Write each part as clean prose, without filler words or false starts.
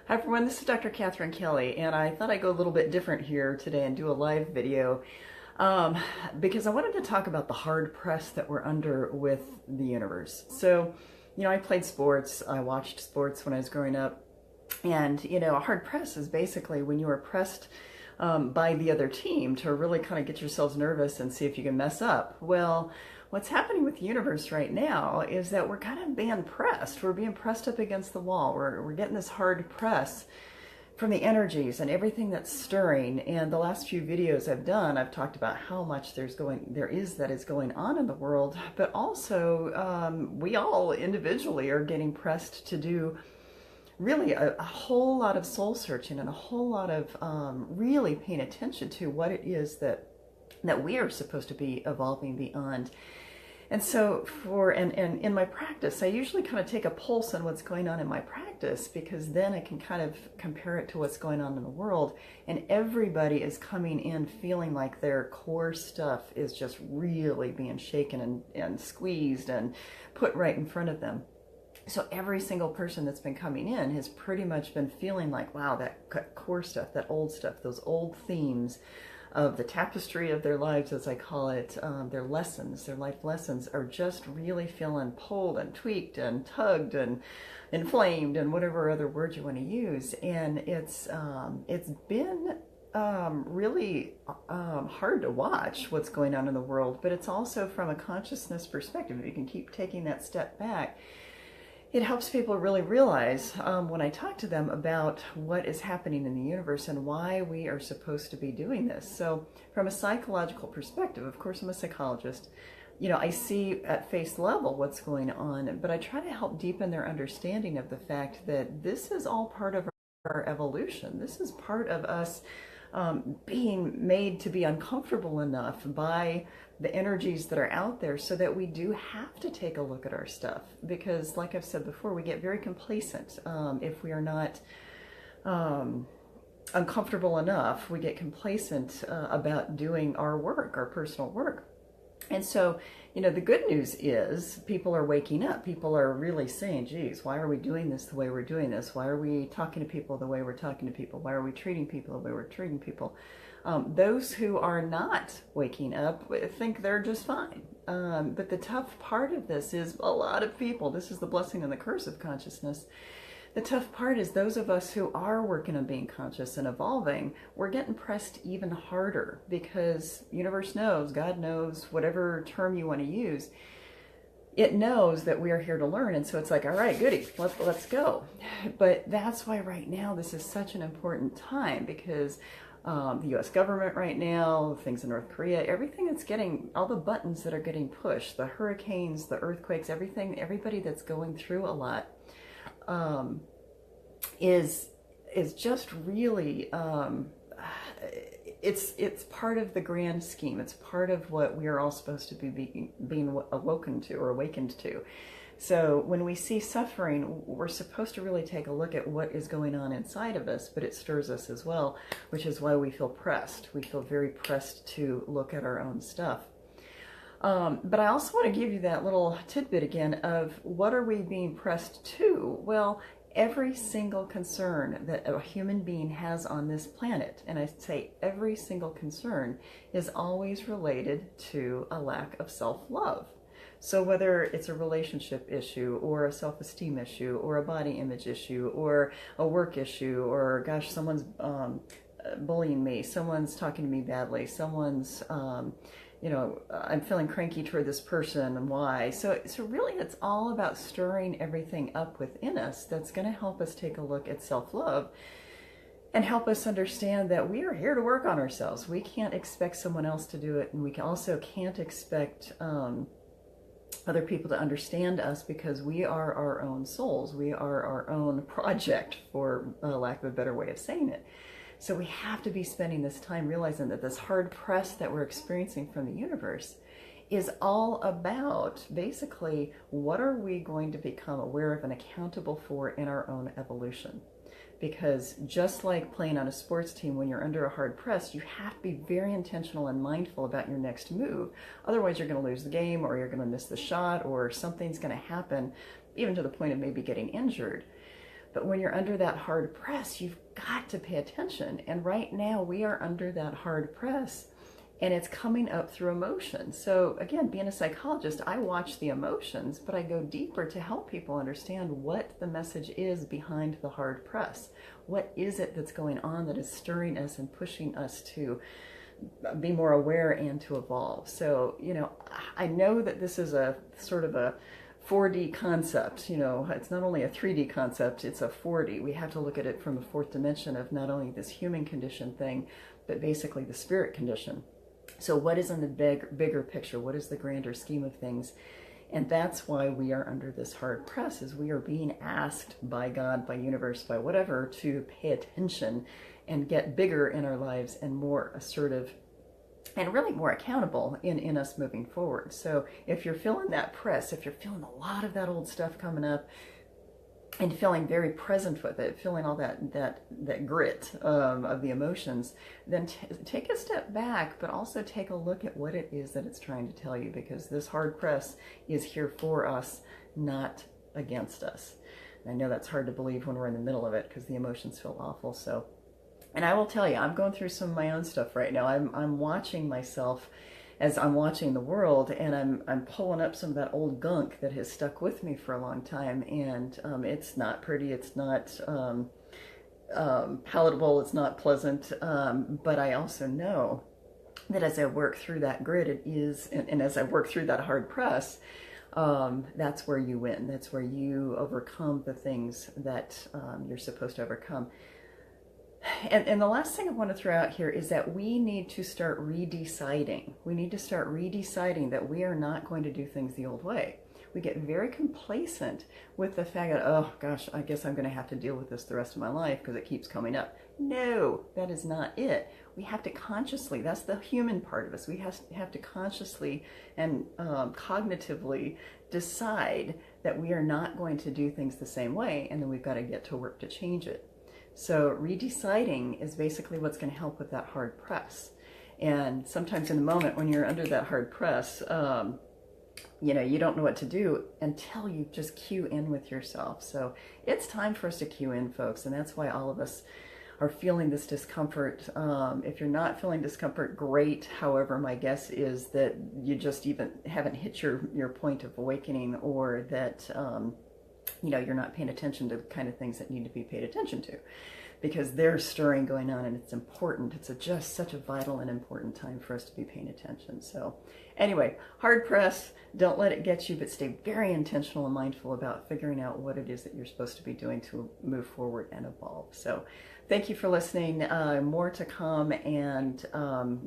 Hi everyone, this is Dr. Catherine Kelly, and I thought I'd go a little bit different here today and do a live video um, because I wanted to talk about the hard press that we're under with the universe. So, I played sports, I watched sports when I was growing up, and, a hard press is basically when you are pressed by the other team to really kind of get yourselves nervous and see if you can mess up. Well, what's happening with the universe right now is that we're kind of being pressed. We're being pressed up against the wall. We're getting this hard press from the energies and everything that's stirring. And the last few videos I've done, I've talked about how much there is that is going on in the world, but also we all individually are getting pressed to do really a whole lot of soul searching and a whole lot of really paying attention to what it is that we are supposed to be evolving beyond. And so and in my practice, I usually kind of take a pulse on what's going on in my practice, because then I can kind of compare it to what's going on in the world. And everybody is coming in feeling like their core stuff is just really being shaken and squeezed and put right in front of them. So every single person that's been coming in has pretty much been feeling like, wow, that core stuff, that old stuff, those old themes of the tapestry of their lives, as I call it, their lessons, their life lessons, are just really feeling pulled and tweaked and tugged and inflamed and whatever other word you want to use. And it's been really hard to watch what's going on in the world, but it's also from a consciousness perspective. If you can keep taking that step back, it helps people really realize when I talk to them about what is happening in the universe and why we are supposed to be doing this. So from a psychological perspective, of course, I'm a psychologist, I see at face level what's going on, but I try to help deepen their understanding of the fact that this is all part of our evolution. This is part of us being made to be uncomfortable enough by the energies that are out there, so that we do have to take a look at our stuff. Because like I've said before, we get very complacent if we are not uncomfortable enough. We get complacent about doing our work, our personal work. And so, the good news is people are waking up. People are really saying, geez, why are we doing this the way we're doing this? Why are we talking to people the way we're talking to people? Why are we treating people the way we're treating people? Those who are not waking up think they're just fine. But the tough part of this is a lot of people, this is the blessing and the curse of consciousness. The tough part is those of us who are working on being conscious and evolving, we're getting pressed even harder, because universe knows, God knows, whatever term you want to use, it knows that we are here to learn. And so it's like, all right, goody, let's go. But that's why right now this is such an important time, because the US government right now, things in North Korea, everything that's getting, all the buttons that are getting pushed, the hurricanes, the earthquakes, everybody that's going through a lot, is just really it's part of the grand scheme. It's part of what we are all supposed to be being awoken to or awakened to. So when we see suffering, we're supposed to really take a look at what is going on inside of us, but it stirs us as well, which is why we feel pressed. We feel very pressed to look at our own stuff. But I also want to give you that little tidbit again of what are we being pressed to? Well, every single concern that a human being has on this planet, and I say every single concern, is always related to a lack of self-love. So whether it's a relationship issue or a self-esteem issue or a body image issue or a work issue, or gosh, someone's bullying me, someone's talking to me badly, someone's I'm feeling cranky toward this person, and why. So really it's all about stirring everything up within us that's going to help us take a look at self-love and help us understand that we are here to work on ourselves. We can't expect someone else to do it, and we also can't expect other people to understand us, because we are our own souls. We are our own project, for lack of a better way of saying it. So we have to be spending this time realizing that this hard press that we're experiencing from the universe is all about basically what are we going to become aware of and accountable for in our own evolution. Because just like playing on a sports team, when you're under a hard press, you have to be very intentional and mindful about your next move. Otherwise, you're going to lose the game, or you're going to miss the shot, or something's going to happen, even to the point of maybe getting injured. But when you're under that hard press, you've got to pay attention. And right now we are under that hard press, and it's coming up through emotion. So again, being a psychologist, I watch the emotions, but I go deeper to help people understand what the message is behind the hard press. What is it that's going on that is stirring us and pushing us to be more aware and to evolve? So, I know that this is a sort of a 4D concept. It's not only a 3D concept, it's a 4D. We have to look at it from the fourth dimension of not only this human condition thing, but basically the spirit condition. So what is in the bigger picture? What is the grander scheme of things? And that's why we are under this hard press, is we are being asked by God, by universe, by whatever, to pay attention and get bigger in our lives and more assertive and really more accountable in us moving forward. So if you're feeling that press, if you're feeling a lot of that old stuff coming up, and feeling very present with it, feeling all that grit of the emotions, then take a step back, but also take a look at what it is that it's trying to tell you, because this hard press is here for us, not against us. And I know that's hard to believe when we're in the middle of it, because the emotions feel awful. So, and I will tell you, I'm going through some of my own stuff right now. I'm watching myself as I'm watching the world, and I'm pulling up some of that old gunk that has stuck with me for a long time, and it's not pretty, it's not palatable, it's not pleasant, but I also know that as I work through that grit, it is, and as I work through that hard press, that's where you win. That's where you overcome the things that you're supposed to overcome. And the last thing I want to throw out here is that we need to start redeciding. We need to start redeciding that we are not going to do things the old way. We get very complacent with the fact that, oh gosh, I guess I'm going to have to deal with this the rest of my life because it keeps coming up. No, that is not it. We have to consciously, that's the human part of us, we have to consciously and cognitively decide that we are not going to do things the same way, and then we've got to get to work to change it. So redeciding is basically what's going to help with that hard press. And sometimes in the moment when you're under that hard press, you don't know what to do until you just cue in with yourself. So it's time for us to cue in, folks. And that's why all of us are feeling this discomfort. If you're not feeling discomfort, great. However, my guess is that you just even haven't hit your point of awakening, or that you're not paying attention to the kind of things that need to be paid attention to, because there's stirring going on, and it's important. It's just such a vital and important time for us to be paying attention. So anyway, hard press, don't let it get you, but stay very intentional and mindful about figuring out what it is that you're supposed to be doing to move forward and evolve. So thank you for listening. More to come, and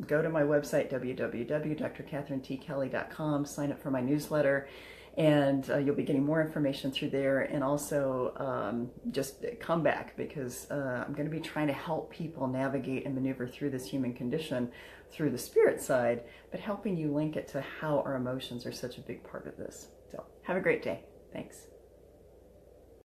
go to my website, www.drkatherinetkelley.com, sign up for my newsletter, and you'll be getting more information through there. And also just come back, because I'm going to be trying to help people navigate and maneuver through this human condition through the spirit side, but helping you link it to how our emotions are such a big part of this. So have a great day. Thanks.